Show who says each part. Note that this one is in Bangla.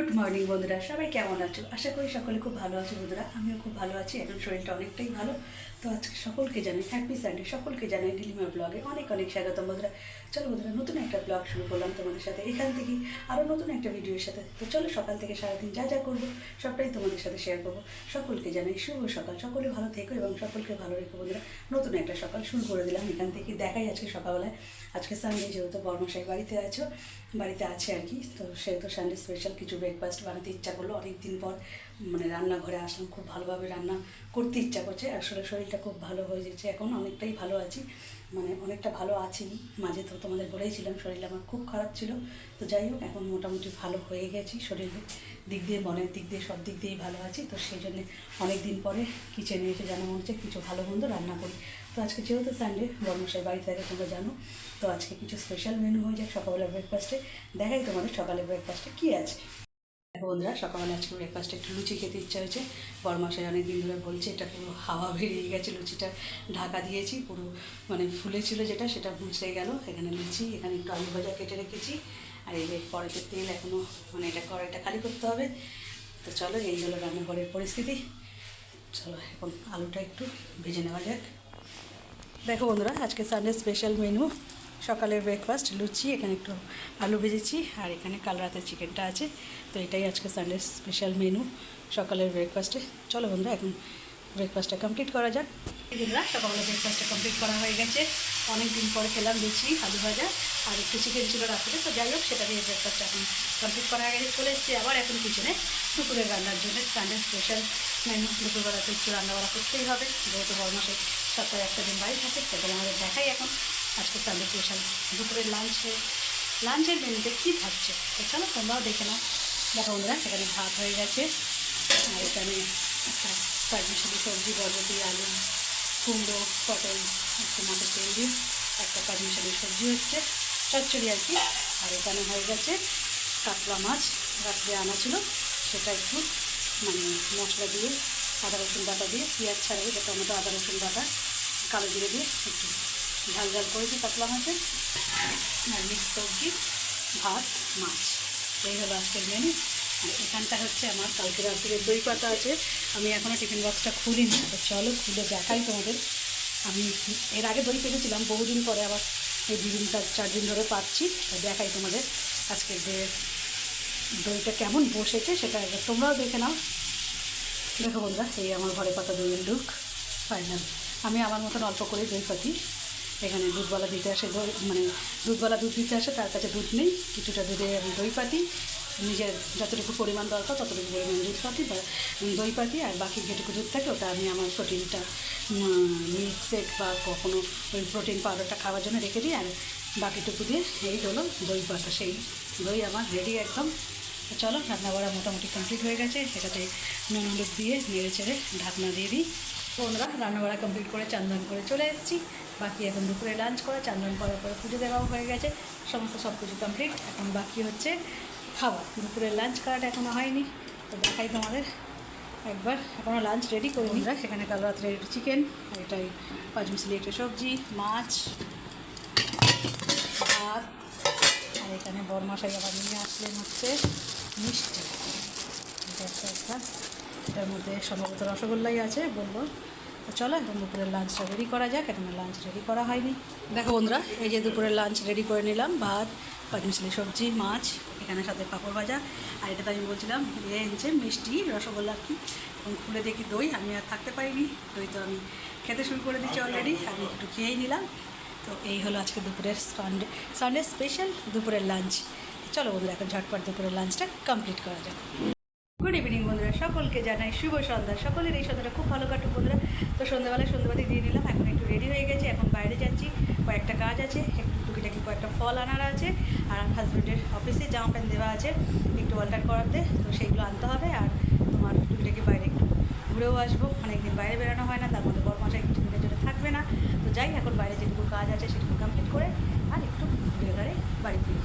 Speaker 1: গুড মর্নিং বন্ধুরা, সবাই কেমন আছো? আশা করি সকলে খুব ভালো আছো বন্ধুরা। আমিও খুব ভালো আছি, এখন শরীরটা অনেকটাই ভালো। তো আজকে সকলকে জানাই হ্যাপি সানডে, সকলকে জানাই নীলিমা ব্লগে অনেক অনেক স্বাগতম বন্ধুরা। চলো বন্ধুরা, নতুন একটা ব্লগ শুরু করলাম তোমাদের সাথে, এখান থেকে আরও নতুন একটা ভিডিওর সাথে। তো চলো সকাল থেকে সারাদিন যা যা করবো সবটাই তোমাদের সাথে শেয়ার করবো। সকলকে জানাই শুভ সকাল, সকলে ভালো থেকো এবং সকলকে ভালো রেখো বন্ধুরা। নতুন একটা সকাল শুরু করে দিলাম এখান থেকে। দেখাই আজকে সকালবেলায়, আজকে সানডে যেহেতু বর্মশাই বাড়িতে আছে আর কি, তো সেহেতু সানডে স্পেশাল কিছু ব্রেকফাস্ট বানাতে ইচ্ছা করলো। অনেক দিন পর মানে রান্নাঘরে আসলাম, খুব ভালোভাবে রান্না করতে ইচ্ছা করছে। আসলে শরীরটা খুব ভালো হয়ে যাচ্ছে, এখন অনেকটাই ভালো আছি, মানে অনেকটা ভালো আছি। মাঝে তো তোমাদের বলেইছিলাম শরীর আমার খুব খারাপ ছিল, তো যাই হোক এখন মোটামুটি ভালো হয়ে গেছি। শরীরের দিক দিয়ে, মনের দিক দিয়ে, সব দিক দিয়েই ভালো আছি। তো সেই জন্যে অনেক দিন পরে কিচেনে এসে যেন মনে হচ্ছে কিছু ভালো মন্দ রান্না করি। তো আজকে যেহেতু সানডে, বর্মশাই বাড়ি থাকে তোমরা জানো, তো আজকে কিছু স্পেশাল মেনু হয়ে যায় সকালবেলা ব্রেকফাস্টে। দেখাই তোমাদের সকালে ব্রেকফাস্টে কী আছে। দেখো বন্ধুরা, সকালবেলা আজকে ব্রেকফাস্টে একটু লুচি খেতে ইচ্ছা হয়েছে। বরমাসায় অনেক দিন ধরে বলছে, এটা পুরো হাওয়া বেরিয়ে গেছে, লুচিটা ঢাকা দিয়েছি পুরো, মানে ফুলেছিল যেটা সেটা মুছে গেল। এখানে লুচি, এখানে একটু আলু ভাজা কেটে রেখেছি, আর এই যে কড়াইতে তেল এখনও, মানে এটা কড়াইটা খালি করতে হবে। তো চলো, এই হলো রান্নাঘরের পরিস্থিতি। চলো এখন আলুটা একটু ভেজে নেওয়া যাক। দেখো বন্ধুরা, আজকে সানডে স্পেশাল মেনু সকালের ব্রেকফাস্ট লুচি, এখানে একটু আলু ভেজেছি, আর এখানে কাল রাতের চিকেনটা আছে। তো এটাই আজকে সানডে স্পেশাল মেনু সকালের ব্রেকফাস্টে। চলো বন্ধুরা, এখন ব্রেকফাস্টটা কমপ্লিট করা যাক। বন্ধুরা, সকালের ব্রেকফাস্টটা কমপ্লিট করা হয়ে গেছে। অনেক দিন পরে খেলাম লুচি, আলু ভাজা আর একটু চিকেন ছিল রাত্রে। তো যাই হোক, সেটা দিয়ে ব্রেকফাস্টটা এখন কমপ্লিট করা হয়ে গেছে। চলে এসেছি আবার এখন কিচেনে দুপুরের রান্নার জন্য। সানডে স্পেশাল মেনু, দুপুরবেলাতে একটু রান্নাবাড়া করতেই হবে, যেহেতু বড়মাসে সপ্তাহে একটা দিন বাড়ি থাকে। সেখানে আমাদের দেখাই এখন আজকে সানডে স্পেশাল দুপুরের লাঞ্চের মেনুতে কী থাকছে। তো চলো তোমরাও দেখে নাও। দেখো বন্ধুরা, সেখানে ভাত হয়ে গেছে, আর এখানে একটা পাঁচমিশালি সবজি, বরবটি, আলু, কুমড়ো, পটল, একটু মাছের তেল দিয়ে একটা পাঁচমিশালি সবজি হচ্ছে, চচ্চড়ি আর কি। আর এখানে হয়ে গেছে কাতলা মাছ, রাত্রে আনা ছিল, সেটা একটু মানে মশলা দিয়ে, আদা রসুন বাটা দিয়ে, পেঁয়াজ ছাড়াই, এটা টমেটো, আদা রসুন বাটা, কালো জিরে দিয়ে একটু ঝাল ঝাল করেছি কাতলা মাছের। আর মিক্স সবজি, ভাত, মাছ, এই হলো আজকের মেনু। আর এখানটা হচ্ছে আমার কালকে রাত্রের দই পাতা আছে, আমি এখনও টিফিন বক্সটা খুলিনি। তো চলো খুলে দেখাই তোমাদের। আমি এর আগে দই পেয়েছিলাম বহুদিন পরে, আবার এই 2-4 দিন ধরে পাচ্ছি। তো দেখাই তোমাদের আজকে যে দইটা কেমন বসেছে, সেটা একবার তোমরাও দেখে নাও। দেখো বন্ধুরা, এই আমার ঘরে পাতা দইয়ের লুক ফাইনাল। আমি আমার মতন অল্প করে দই পাতি, এখানে দুধওয়ালা দিতে আসে, দই মানে দুধওয়ালা দুধ দিতে আসে, তার কাছে দুধ নেই, কিছুটা দুধে আমি দই পাতি, নিজের যতটুকু পরিমাণ দরকার ততটুকু পরিমাণ দুধ পাতি বা দই পাতি, আর বাকি যেটুকু দুধ থাকে ওটা আমি আমার প্রোটিনটা মিল্ক শেক বা কখনো ওই প্রোটিন পাউডারটা খাওয়ার জন্য রেখে দিই। আর বাকিটুকু দিয়ে এই হলো দই পাতা, সেই দই আমার রেডি একদম। চলো, রান্নাবাড়া মোটামুটি কমপ্লিট হয়ে গেছে। সেটাতে নুন হলুদ দিয়ে নেড়ে চেড়ে ঢাকনা দিয়ে দিই। বন্ধুরা, রান্নাবাড়া কমপ্লিট করে চান্দন করে চলে এসেছি। বাকি এখন দুপুরে লাঞ্চ করা, চান্দন করার পরে পুজো দেওয়াও হয়ে গেছে, সব কিছু কমপ্লিট। এখন বাকি হচ্ছে খাওয়া। দুপুরের লাঞ্চ করাটা এখনও হয়নি, তো দেখাই তোমাদের একবার। এখনও লাঞ্চ রেডি করিনি। এখানে কাল রাত্রে চিকেন, আর এটাই পাঁচমিশালি একটা সবজি, মাছ, ভাত, আর এখানে বরমাশাই আবার নিয়ে আসলেন হচ্ছে মিষ্টি। এটা একটা এটার মধ্যে সম্ভবত রসগোল্লাই আছে বলবো। তো চলো এখন দুপুরের লাঞ্চটা রেডি করা যাক, এখানে লাঞ্চ রেডি করা হয়নি। দেখো বন্ধুরা, এই যে দুপুরের লাঞ্চ রেডি করে নিলাম, ভাত, পাঁচমিশালি সবজি, মাছ, এখানে সাথে পাঁপড় ভাজা, আর এটাতে আমি বলছিলাম এনেছে মিষ্টি রসগোল্লা আর কি। এবং খুলে দেখি দই, আমি আর থাকতে পারিনি, দই তো আমি খেতে শুরু করে দিচ্ছি অলরেডি, আমি একটু খেয়েই নিলাম। তো এই হলো আজকে দুপুরের সানডে স্পেশাল দুপুরের লাঞ্চ। চলো বন্ধুরা, এখন ঝটপট দুপুরের লাঞ্চটা কমপ্লিট করা যাক। গুড ইভিনিং বন্ধুরা, সকলকে জানাই শুভ সন্ধ্যা। সকলের এই সন্ধ্যাটা খুব ভালো কাটুক বন্ধুরা। তো সন্ধ্যাবেলায় সন্ধ্যাবাতি দিয়ে নিলাম, এখন একটু রেডি হয়ে গেছে, এখন বাইরে যাচ্ছি, কয়েকটা কাজ আছে, একটু টুকিটাকি কয়েকটা ফল আনার আছে, আর হাজব্যান্ডের অফিসে জামা প্যান্ট দেওয়া আছে একটু অল্টার করাতে, তো সেইগুলো আনতে হবে। আর তোমার টুকিটাকি বাইরে একটু ঘুরেও আসবো, অনেকদিন বাইরে বেরোনো হয় না, তার মধ্যে বড়মাসায় কিছু দিনের জন্য থাকবে না। তো যাই, এখন বাইরে যেটুকু কাজ আছে সেটুকু কমপ্লিট করে আর একটু ঘুরে ঘুরে বাড়ি ফিরি।